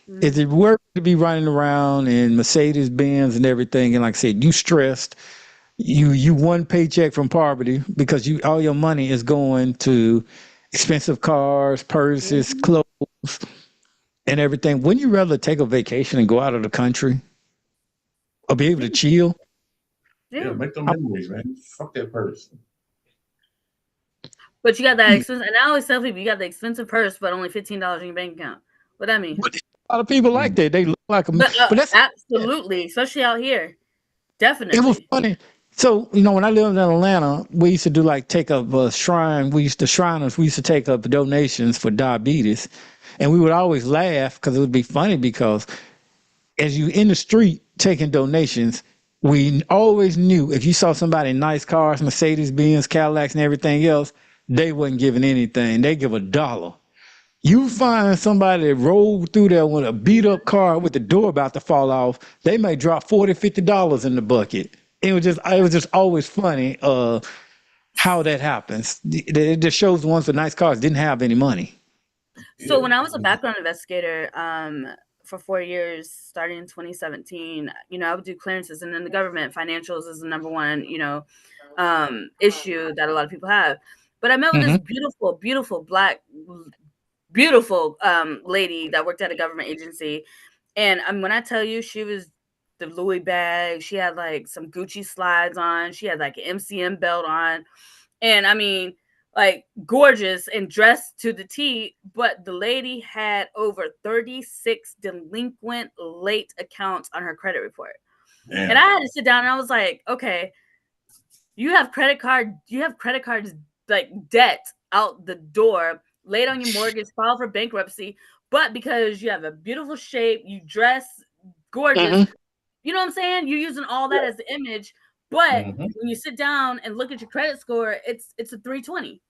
Mm-hmm. Is it worth it to be running around in Mercedes Benz and everything? And like I said, you stressed. You one paycheck from poverty because all your money is going to expensive cars, purses, clothes, and everything. Wouldn't you rather take a vacation and go out of the country or be able to chill? Yeah, make them memories, man. Fuck that purse. But you got that expensive, and I always tell people you got the expensive purse, but only $15 in your bank account. What that mean? But a lot of people like that. They look like a. But that's absolutely, especially out here. Definitely. It was funny. So, when I lived in Atlanta, we used to do take up a shrine. We used to take up donations for diabetes. And we would always laugh because it would be funny because as you in the street taking donations, we always knew if you saw somebody in nice cars, Mercedes Benz, Cadillacs and everything else, they wasn't giving anything. They give $1. You find somebody that rolled through there with a beat up car with the door about to fall off, they may drop $40, $50 in the bucket. It was just always funny how that happens. It just shows the ones with nice cars didn't have any money. So when I was a background investigator for 4 years, starting in 2017, I would do clearances, and then the government financials is the number one, issue that a lot of people have. But I met with this beautiful, beautiful black, beautiful lady that worked at a government agency, and when I tell you, she was the Louis bag. She had some Gucci slides on. She had an MCM belt on, and I mean, gorgeous and dressed to the T, but the lady had over 36 delinquent late accounts on her credit report. Damn. And I had to sit down and I was like, okay, you have credit cards debt out the door, late on your mortgage, file for bankruptcy, but because you have a beautiful shape, you dress gorgeous, you know what I'm saying? You're using all that as the image. But when you sit down and look at your credit score, it's a 320.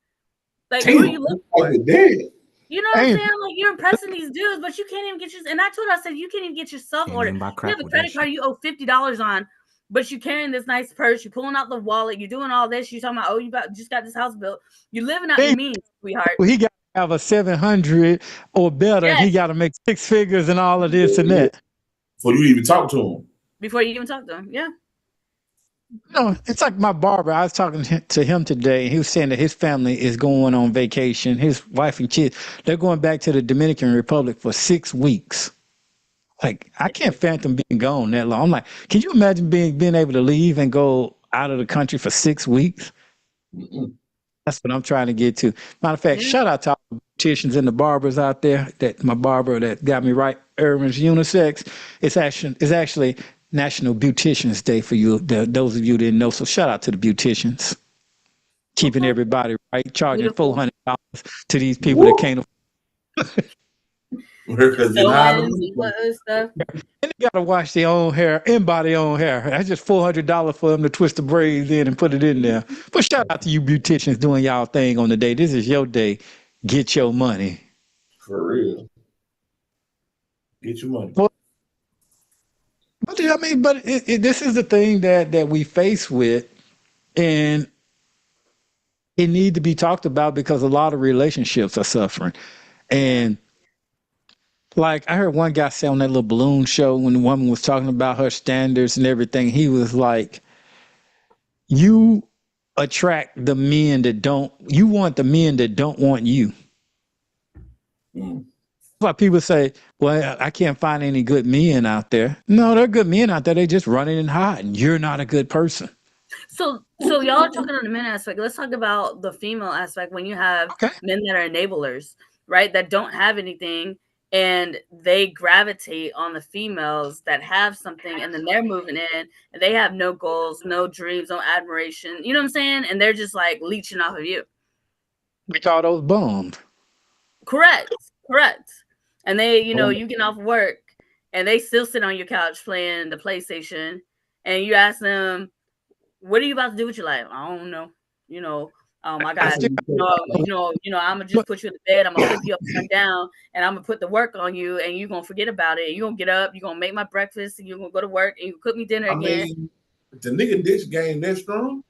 Who are you looking for? You know what I'm saying? You're impressing these dudes, but you can't even get your. And I told her, I said, you can't even get yourself ordered. You have a credit card you owe $50 on, but you're carrying this nice purse. You're pulling out the wallet. You're doing all this. You're talking about, you just got this house built. You're living out your means, sweetheart. Well, he got to have a 700 or better. Yes. He got to make 6 figures and all of this and that. Before you even talk to him. Yeah. It's like my barber. I was talking to him today, and he was saying that his family is going on vacation. His wife and kids, they're going back to the Dominican Republic for 6 weeks. I can't fathom being gone that long. I'm like, can you imagine being able to leave and go out of the country for 6 weeks? Mm-mm. That's what I'm trying to get to. Matter of fact, Yeah. shout out to all the beauticians and the barbers out there. That my barber that got me right, Irvin's Unisex. It's actually National Beauticians Day for you. Those of you who didn't know. So shout out to the beauticians, keeping Okay. everybody right, charging Beautiful. $400 to these people that can't. Because they hide Sewings them. and what other stuff. And they gotta wash their own hair and buy their own hair. That's just $400 for them to twist the braids in and put it in there. But shout out to you beauticians doing y'all thing on the day. This is your day. Get your money. For real. Get your money. But I mean, but this is the thing that we face with, and it need to be talked about because a lot of relationships are suffering. And like I heard one guy say on that little balloon show when the woman was talking about her standards and everything, he was like, you attract the men that don't, you want the men that don't want you. Mm. Why people say, well, I can't find any good men out there. No, there are good men out there. They just running and hiding. You're not a good person. So y'all are talking on the men aspect. Let's talk about the female aspect when you have Okay. men that are enablers, right? That don't have anything and they gravitate on the females that have something, and then they're moving in and they have no goals, no dreams, no admiration. You know what I'm saying? And they're just like leeching off of you. We call those bums. Correct. And they, you get off work and they still sit on your couch playing the PlayStation, and you ask them, what are you about to do with your life? I don't know. I got, I'm gonna just put you in the bed. I'm gonna flip you upside down, and I'm gonna put the work on you, and you're gonna forget about it. You're gonna get up, you're gonna make my breakfast, and you're gonna go to work, and you cook me dinner again. Mean, the nigga ditch game that strong.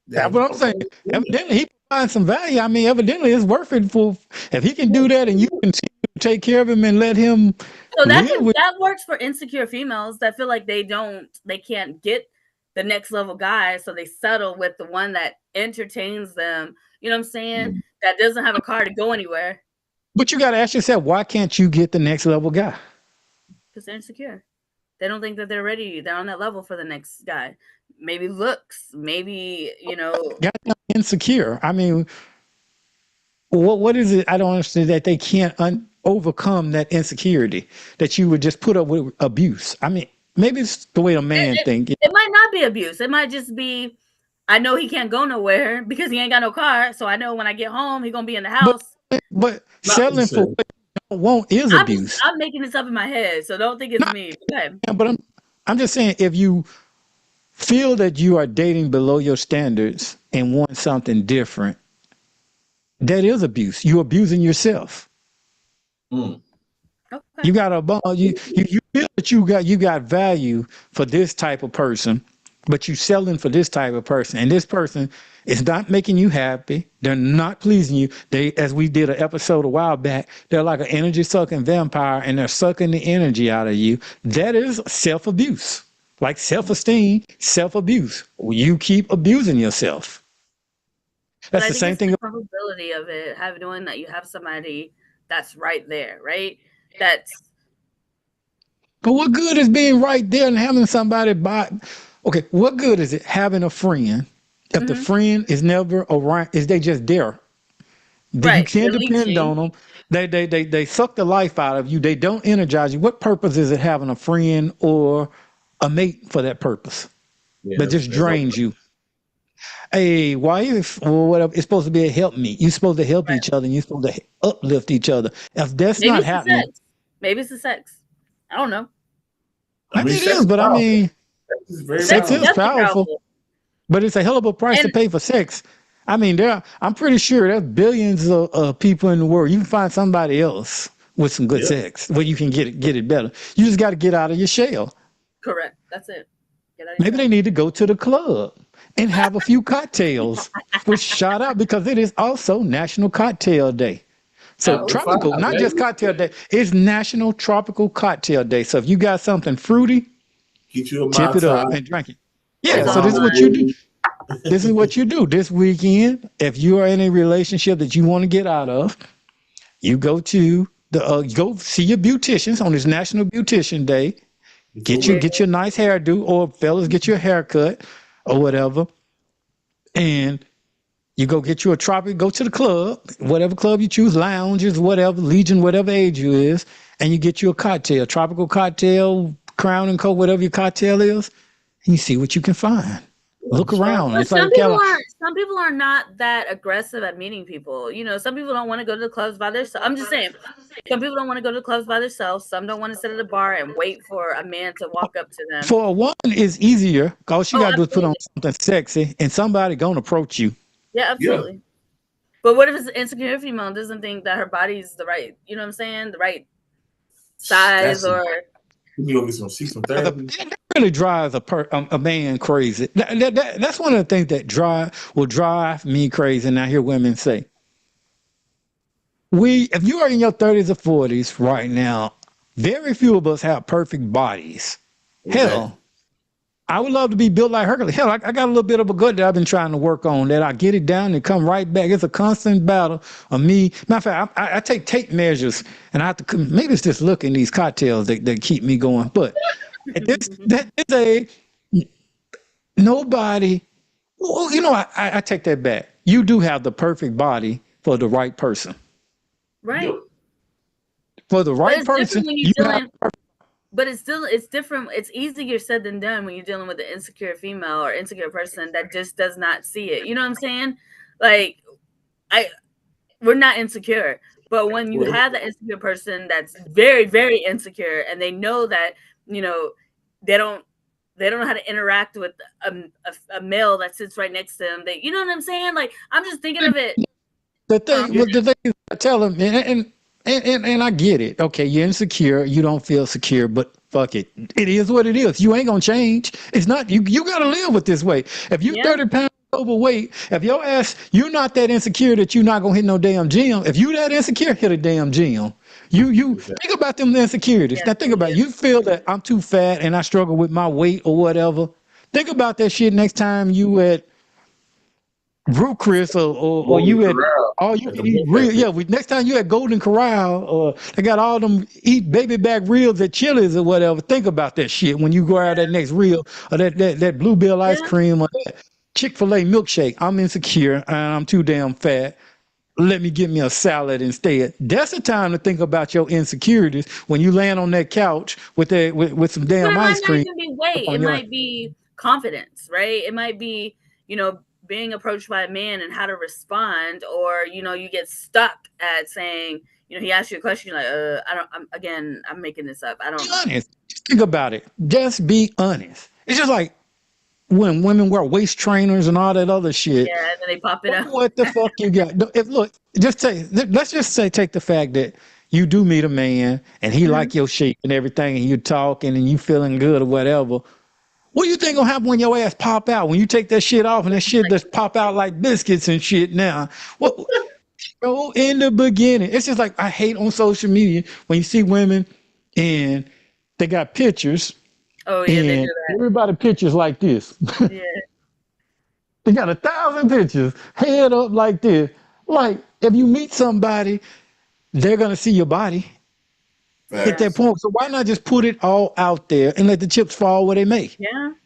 That's what I'm saying. Evidently, he provides some value. I mean, evidently, it's worth it for if he can do that, and you continue to take care of him and let him. So that works for insecure females that feel like they can't get the next level guy, so they settle with the one that entertains them. You know what I'm saying? Mm-hmm. That doesn't have a car to go anywhere. But you got to ask yourself, why can't you get the next level guy? Because they're insecure. They don't think that they're ready. They're on that level for the next guy. Maybe looks. Maybe Got insecure. I mean, what is it? I don't understand that they can't overcome that insecurity. That you would just put up with abuse. I mean. Maybe it's the way a man thinks. It might not be abuse. It might just be, I know he can't go nowhere because he ain't got no car. So I know when I get home, he's going to be in the house. But settling for what you don't want is abuse. I'm making this up in my head, so don't think it's me. Okay. Yeah, but I'm just saying, if you feel that you are dating below your standards and want something different, that is abuse. You're abusing yourself. Mm. Okay. You got you feel that you got value for this type of person, but you selling for this type of person, and this person is not making you happy. They're not pleasing you. They, as we did an episode a while back, they're like an energy sucking vampire, and they're sucking the energy out of you. That is self-abuse, like self-esteem, self-abuse. You keep abusing yourself. That's the same thing. The probability of it, doing that, you have somebody that's right there, right? But what good is being right there and having somebody by? Okay, what good is it having a friend if the friend is never around? Is they just there? Right. You can't depend on them. They suck the life out of you. They don't energize you. What purpose is it having a friend or a mate for that purpose? Yeah, that just drains you. A wife or whatever, it's supposed to be a helpmeet. You're supposed to help each other, and you're supposed to uplift each other. If that's not happening, maybe it's the sex. I don't know. I mean, it is, but I mean, sex is powerful. But it's a hell of a price to pay for sex. I mean, I'm pretty sure there's billions of people in the world. You can find somebody else with some good sex where you can get it better. You just got to get out of your shell. Correct. That's it. Maybe they need to go to the club and have a few cocktails, which shout out because it is also National Cocktail Day. So tropical, not just cocktail day, it's National Tropical Cocktail Day. So if you got something fruity, tip it up and drink it. Yeah, so this is what you do. This is what you do this weekend. If you are in a relationship that you want to get out of, you go to go see your beauticians on this National Beautician Day. Get your nice hairdo, or fellas, get your haircut or whatever, and You go get you a tropic, go to the club, whatever club you choose, lounges, whatever, Legion, whatever age you is, and you get you a cocktail, tropical cocktail, Crown and Coke, whatever your cocktail is, and you see what you can find. Look around. But It's like Cali- some people are not that aggressive at meeting people. You know, some people don't want to go to the clubs by themselves. I'm just saying, some people don't want to go to the clubs by themselves. Some don't want to sit at a bar and wait for a man to walk up to them. for a woman, it's easier. All she Oh, got to do is put on absolutely. something sexy, and somebody gonna approach you. Yeah, absolutely. But what if it's an insecure female and doesn't think that her body's the right, you know what I'm saying, the right size That's- or You go get some therapy. That really drives a man crazy. That's one of the things that will drive me crazy. And I hear women say, if you are in your 30s or 40s right now, very few of us have perfect bodies. Hell, I would love to be built like Hercules. Hell, I got a little bit of a gut that I've been trying to work on, that I get it down and come right back. It's a constant battle of me. Matter of fact, I take tape measures, and I have to, maybe it's just looking these cocktails that keep me going. But at that is nobody, well, you know, I take that back. You do have the perfect body for the right person. right. For the right it's person, different when you you're have dealing, but it's different. It's easier said than done when you're dealing with an insecure female or insecure person that just does not see it. You know what I'm saying? Like, we're not insecure, but when you have the insecure person that's very, very insecure, and they know that, you know, they don't know how to interact with a male that sits right next to them. You know what I'm saying? Like, I'm just thinking of it. the thing is, I tell them, and I get it. Okay, you're insecure, you don't feel secure, but fuck it. It is what it is. You ain't gonna change. It's not you gotta live with this way. If you're 30 pounds overweight, if your ass, you're not that insecure that you're not gonna hit no damn gym. If you that insecure, hit a damn gym. You think about them insecurities. Now think about it. You feel that I'm too fat and I struggle with my weight or whatever. Think about that shit next time you at Root Chris or you at all you can eat real. Next time you at Golden Corral or they got all them eat baby back reels at Chili's or whatever. Think about that shit when you go out that next reel or that Bluebell ice cream or that Chick-fil-A milkshake. I'm insecure and I'm too damn fat. Let me get me a salad instead. That's the time to think about your insecurities when you land on that couch with some damn ice cream. It might be weight. It might be confidence, right? It might be, you know, being approached by a man and how to respond, or, you know, you get stuck at saying, you know, he asks you a question, you're like, I'm making this up. I don't. Be honest. Just think about it. Just be honest. It's just like when women wear waist trainers and all that other shit. Yeah, and then they pop it up. What the fuck you got? Let's just say, take the fact that you do meet a man and he like your shape and everything, and you talking and you feeling good or whatever. What do you think gonna happen when your ass pop out? When you take that shit off and that shit just pop out like biscuits and shit now? What? Bro, in the beginning, it's just like I hate on social media when you see women and they got pictures. Oh yeah, and they do that. Everybody pictures like this. Yeah. They got 1,000 pictures, head up like this. Like, if you meet somebody, they're gonna see your body at that point. So why not just put it all out there and let the chips fall where they may?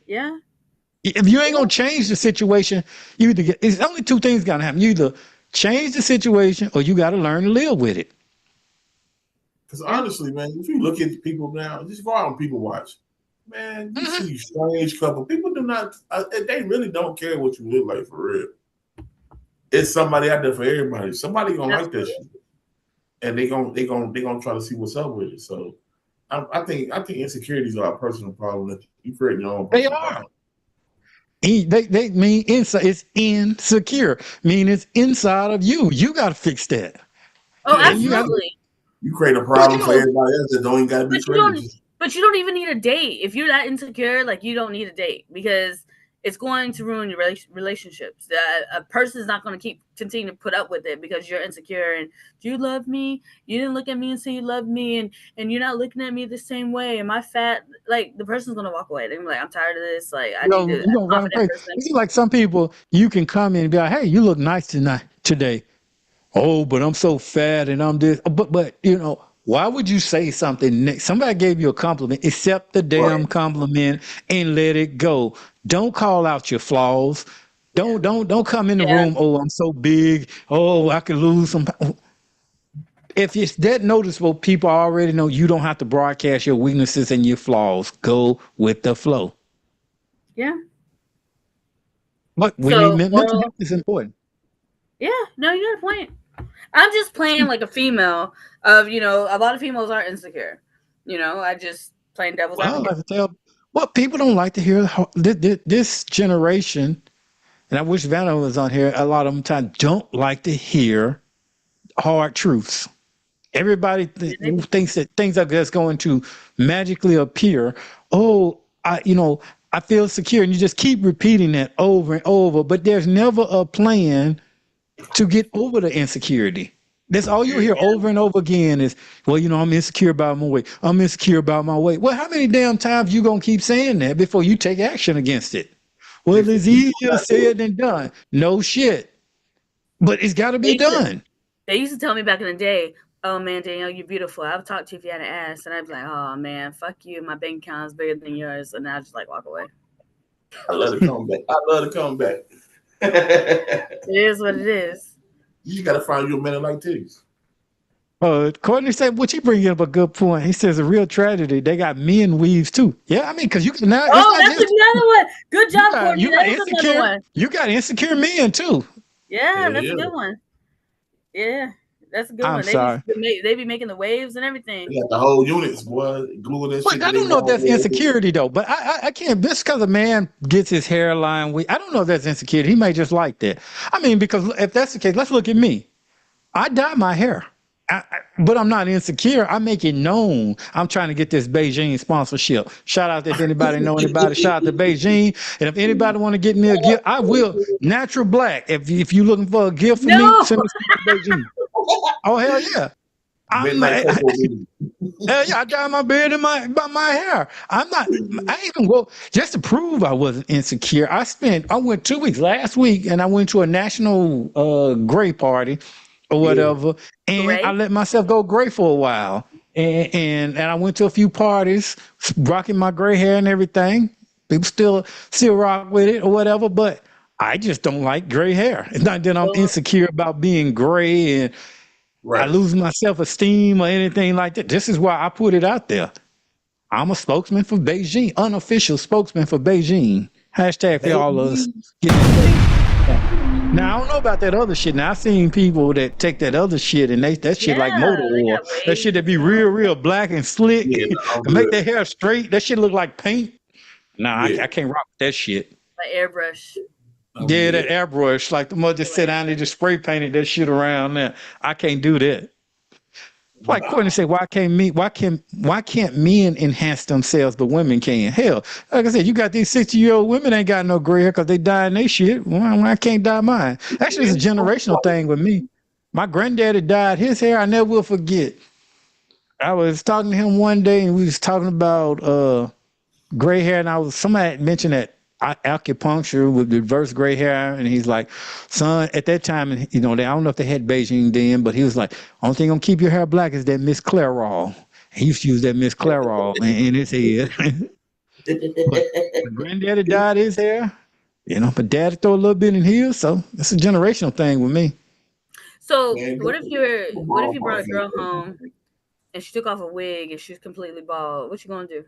Yeah. If you ain't gonna change the situation, it's only two things gonna happen. You either change the situation or you gotta learn to live with it. Because honestly, man, if you look at people now, just go out and people watch. Man, you see strange couple. People do not, they really don't care what you look like for real. It's somebody out there for everybody. Somebody gonna like that shit. And they gonna try to see what's up with it. So I think insecurities are a personal problem that you create your own. They are. They mean inside. It's insecure. Mean it's inside of you. You got to fix that. Oh, absolutely. You create a problem for everybody else that don't even got to be crazy. But you don't even need a date. If you're that insecure, like, you don't need a date, because it's going to ruin your relationships. A person is not going to continue to put up with it because you're insecure. And do you love me? You didn't look at me and say you love me, and you're not looking at me the same way. Am I fat? Like, the person's going to walk away. They're gonna be like, I'm tired of this. Like, I need to. You see, like, some people, you can come in and be like, hey, you look nice today. Oh, but I'm so fat and I'm this. But you know, why would you say something? Somebody gave you a compliment, accept the damn compliment and let it go. Don't call out your flaws. Don't come in the Yeah. room. Oh, I'm so big. Oh, I could lose some. If it's that noticeable, people already know you don't have to broadcast your weaknesses and your flaws. Go with the flow. Yeah. But we So, need mental moral- health is important. Yeah, no, you got a point. I'm just playing like a female of, a lot of females are insecure. I just playing devil's Well, advocate. I tell people don't like to hear this generation, and I wish Vanna was on here. A lot of them time don't like to hear hard truths. Everybody thinks that things are just going to magically appear. Oh, I feel secure, and you just keep repeating that over and over. But there's never a plan to get over the insecurity. That's all you hear over and over again is, well, I'm insecure about my weight. I'm insecure about my weight. Well, how many damn times you gonna keep saying that before you take action against it? Well, it's easier said than done. No shit. But it's got to be done. They used to tell me back in the day, oh man, Danielle, you're beautiful. I would talk to you if you had an ass. And I'd be like, oh man, fuck you. My bank account is bigger than yours. And I just like walk away. I love to come back. It is what it is. You just gotta find you a man like this. Courtney said, "What you bring up a good point." He says, "A real tragedy. They got men weaves too." Yeah, I mean, because you can now. Oh, that's another one. Good job, Courtney. You got That's another insecure. one. You got insecure men too. Yeah, that's a good one. Yeah, that's a good I'm one. sorry. They be making the waves and everything. They got the whole units, boy, gluing that shit. I don't know if that's insecurity though, but I can't. Just because a man gets his hairline weak, I don't know if that's insecurity. He may just like that. I mean, because if that's the case, let's look at me. I dye my hair. But I'm not insecure. I make it known. I'm trying to get this Beijing sponsorship. Shout out if anybody know anybody. Shout out to Beijing. And if anybody want to get me a gift, I will. Natural black. If you looking for a gift for me, send me some Beijing. Oh hell yeah! Hell yeah! I dye my beard and my hair. I'm not. I even go just to prove I wasn't insecure. I went 2 weeks last week, and I went to a national gray party. Or whatever, and gray? I let myself go gray for a while, and I went to a few parties, rocking my gray hair and everything. People still rock with it or whatever, but I just don't like gray hair. It's not that I'm insecure about being gray and I lose my self-esteem or anything like that. This is why I put it out there. I'm a spokesman for Beijing, unofficial spokesman for Beijing. Hashtag for all of us. Now I don't know about that other shit. Now I've seen people that take that other shit and that shit like motor oil. That shit that be real black and slick. Make their hair straight. That shit look like paint. Nah, I can't rock that shit. Like airbrush. Yeah, that airbrush. Like the mother just sit down and just spray painted that shit around there. I can't do that. Like Courtney said, why can't men enhance themselves, but women can? Hell, like I said, you got these 60-year-old women ain't got no gray hair because they dyeing their shit. Why I can't dye mine? Actually, it's a generational thing with me. My granddaddy dyed his hair. I never will forget. I was talking to him one day, and we was talking about gray hair, and somebody had mentioned that acupuncture with reverse gray hair, and he's like, son, at that time, I don't know if they had Beijing then, but he was like, only thing gonna keep your hair black is that Miss Clairol. He used to use that Miss Clairol in his head. But granddaddy dyed his hair, but dad throw a little bit in his, so it's a generational thing with me. So what if you brought a girl home and she took off a wig and she's completely bald? What you gonna do?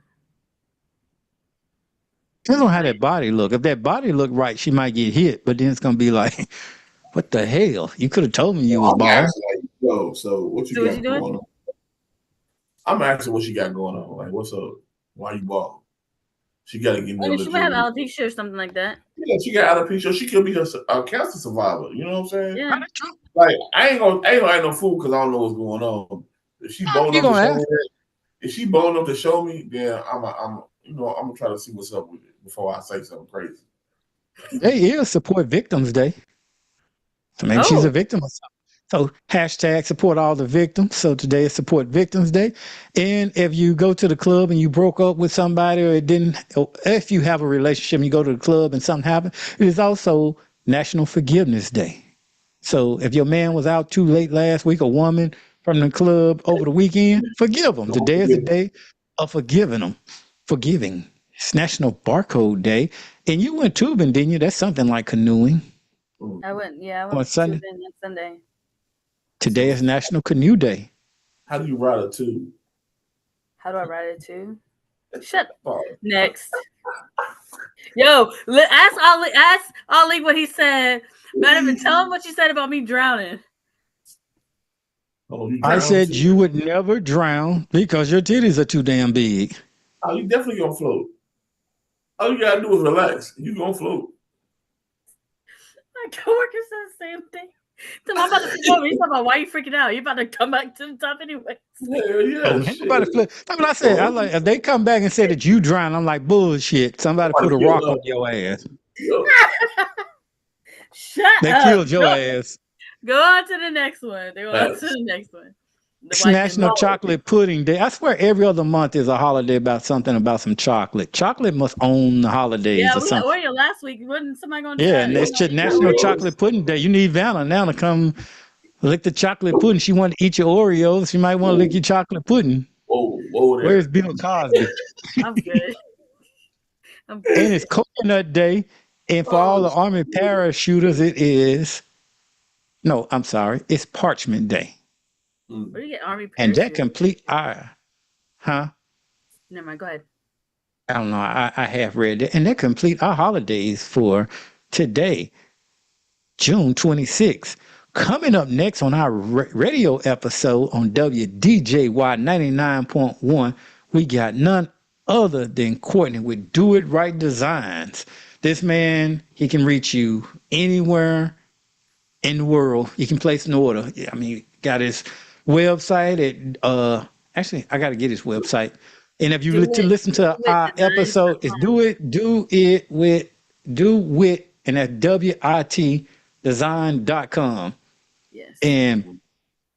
Depends on how that body look. If that body look right, she might get hit, but then it's gonna be like, what the hell? You could have told me you was bald. So what you got going on? I'm asking what she got going on. Like, what's up? Why you bald? She gotta give me. She might have alopecia or something like that. Yeah, she got alopecia. She could be a cancer survivor. You know what I'm saying? Yeah. Like, I ain't gonna act no fool because I don't know what's going on. If she bold enough to show me, then I'm gonna try to see what's up with it before I say something crazy. Today is Support Victims Day. So maybe she's a victim or something. So hashtag support all the victims. So today is Support Victims Day. And if you go to the club and you broke up with somebody or if you have a relationship and you go to the club and something happened, it is also National Forgiveness Day. So if your man was out too late last week, a woman from the club over the weekend, forgive them. Today is the day of forgiving them. Forgiving. It's National Barcode Day. And you went tubing, didn't you? That's something like canoeing. I went On Sunday. tubing on Sunday. Today is National Canoe Day. How do you ride a tube? How do I ride it too? Shut Oh, next. Yo, ask Ali what he said. Not even tell him what you said about me drowning. oh, you I drown said too? you would never drown because your titties are too damn big. Oh, you definitely gonna float. All you gotta do is relax. You gonna float. My coworker said the same thing. So I'm about to flip over. He's talking about why you freaking out. You about to come back to the top anyway. Hell yeah. Oh, ain't nobody flip. That's what I said. I like if they come back and say that you drown, I'm like bullshit. Somebody put a rock on your ass. Yo, Shut They up. killed your ass. Go on to the next one. They go on to the next one. It's National Chocolate Pudding Day. I swear every other month is a holiday about something about some chocolate. Chocolate must own the holidays Yeah, or something. were you last week? Wasn't somebody going to Yeah, and it's National Chocolate Pudding Day. You need Vanna now to come lick the chocolate pudding. She want to eat your Oreos. She might want to lick your chocolate pudding. whoa there. Where's Bill Cosby? I'm good. I'm good. And it's Coconut Day. And for all the Army parachuters, it is. No, I'm sorry. It's Parchment Day. Where do you get Army And that parachute? complete our, huh? Never mind. Go ahead. I don't know. I have read it. And that complete our holidays for today, June 26th. Coming up next on our radio episode on WDJY 99.1, we got none other than Courtney with Do It Right Designs. This man, he can reach you anywhere in the world. You can place an order. I mean, got his website at actually I gotta get his website. And if you listen to our episode, it's do it with and that's WIT design.com. Yes. And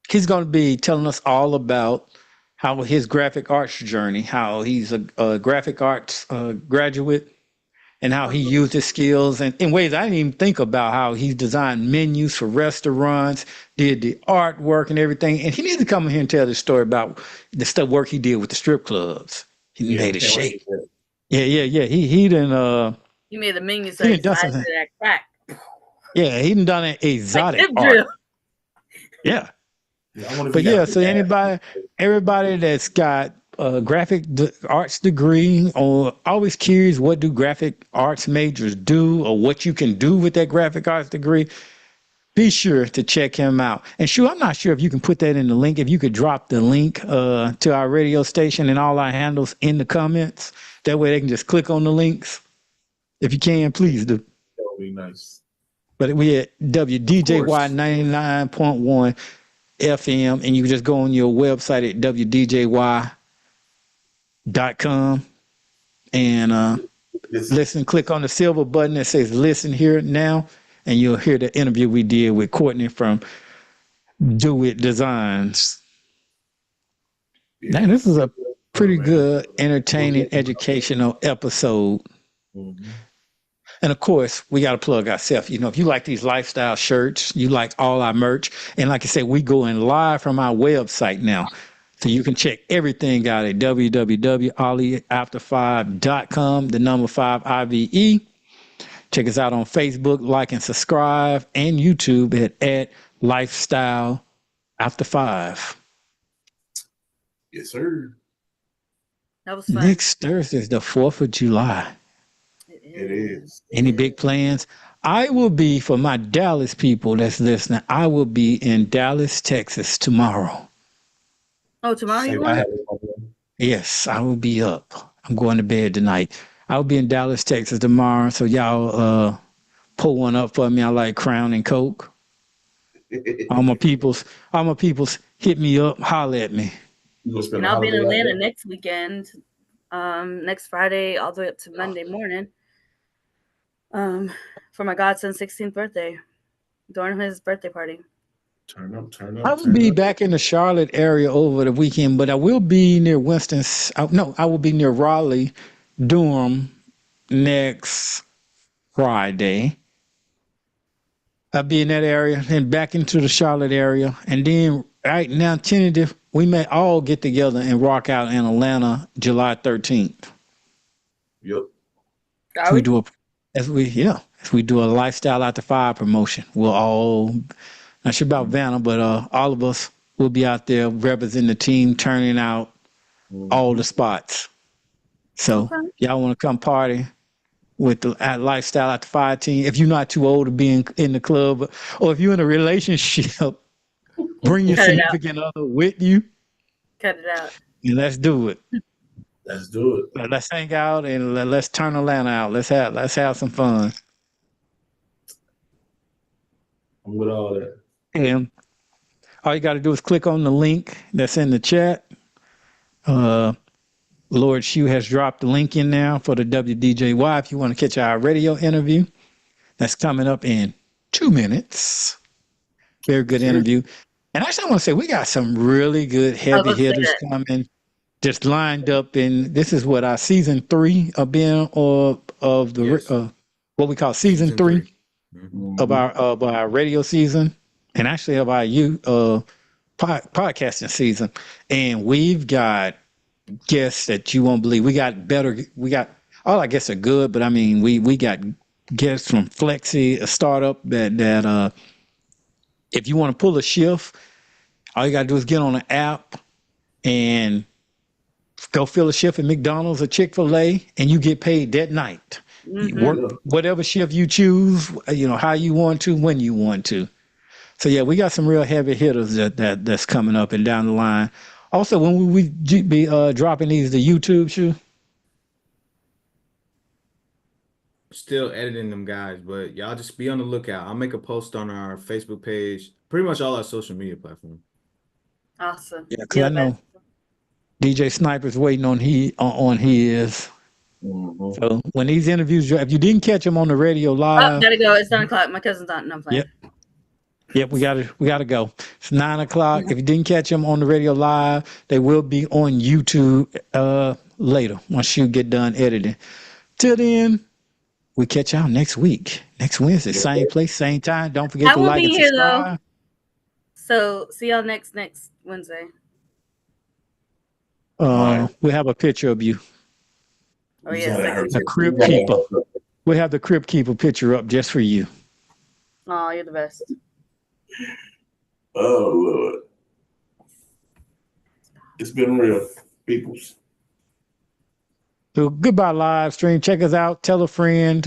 he's gonna be telling us all about how his graphic arts journey, how he's a graphic arts graduate, and how he used his skills and in ways I didn't even think about, how he designed menus for restaurants, did the artwork and everything. And he needs to come in here and tell the story about the stuff work he did with the strip clubs. He made it shake. Yeah. He done You made the minions he like done size of something. that crack. Yeah, he done an exotic Like hip art. drill. Yeah. Yeah, But yeah, so everybody that's got a graphic arts degree, or always curious what do graphic arts majors do or what you can do with that graphic arts degree, be sure to check him out. And sure, I'm not sure if you can put that in the link. If you could drop the link to our radio station and all our handles in the comments, that way they can just click on the links. If you can, please do. That would be nice. But we at WDJY 99.1 FM, and you can just go on your website at WDJY.com and listen, click on the silver button that says listen here now, and you'll hear the interview we did with Courtney from Do It Designs. Man, this is a pretty good, entertaining, educational episode. Mm-hmm. And of course, we got to plug ourselves. You know, if you like these lifestyle shirts, you like all our merch. And like I said, we going live from our website now. So you can check everything out at www.ollieafter5.com, the number 5 IVE. Check us out on Facebook, like and subscribe, and YouTube at Lifestyle After 5. Yes, sir. That was fun. Next Thursday is the 4th of July. It is. Any big plans? I will be, for my Dallas people that's listening, I will be in Dallas, Texas tomorrow. Oh, tomorrow you I going? have- Yes, I will be up. I'm going to bed tonight. I'll be in Dallas, Texas tomorrow. So y'all pull one up for me. I like Crown and Coke. All my peoples, hit me up, holler at me. And I'll be in Atlanta next weekend, next Friday, all the way up to Monday morning, for my godson's 16th birthday, during his birthday party. Turn up. I will be back in the Charlotte area over the weekend, but I will be near I will be near Raleigh, Durham next Friday. I'll be in that area and back into the Charlotte area. And then right now, tentative, we may all get together and rock out in Atlanta July 13th. Yep. Are As we? we do as we do a lifestyle after 5 promotion. We'll all, not sure about Vanna, but all of us will be out there representing the team, turning out all the spots. So Okay. y'all want to come party with the at lifestyle after 5 team? If you're not too old to be in the club, or if you're in a relationship, bring your Cut it out. significant other with you, Cut it out. and let's do it. Let's do it. Let's hang out and let's turn Atlanta out. Let's have some fun. I'm with all that. And all you got to do is click on the link that's in the chat. Lord Shu has dropped the link in now for the WDJY if you want to catch our radio interview. That's coming up in 2 minutes. Very good interview. And actually, I want to say we got some really good heavy about to say hitters that. coming, just lined up. And this is what our season 3 of being of the Yes. what we call season 3 Mhm. of our radio season, and actually of our podcasting season. And we've got guests that you won't believe. We got all our guests are good, but I mean we got guests from Flexi, a startup that if you want to pull a shift, all you gotta do is get on an app and go fill a shift at McDonald's or Chick-fil-A, and you get paid that night. Mhm. Work whatever shift you choose, how you want to, when you want to. So yeah, we got some real heavy hitters that's coming up and down the line. Also, when we be dropping these to YouTube, Shu? Still editing them guys, but y'all just be on the lookout. I'll make a post on our Facebook page, pretty much all our social media platforms. Awesome. Yeah, because You're I the know best. DJ Sniper's waiting on his. Mhm. So when these interviews, if you didn't catch them on the radio Oh, live, gotta go. It's 9 o'clock. My cousin's on. No, I'm playing. Yep, we gotta go. It's 9 o'clock. If you didn't catch them on the radio live, they will be on YouTube later once you get done editing. Till then, we catch y'all next week, next Wednesday, same place, same time. Don't forget I to will like be and here, subscribe. So see y'all next Wednesday. We have a picture of you, Oh yes. the Crypt Keeper. We have the Crypt Keeper picture up just for you. Oh, you're the best. Oh Lord. It's been real, peoples. So goodbye, live stream. Check us out. Tell a friend.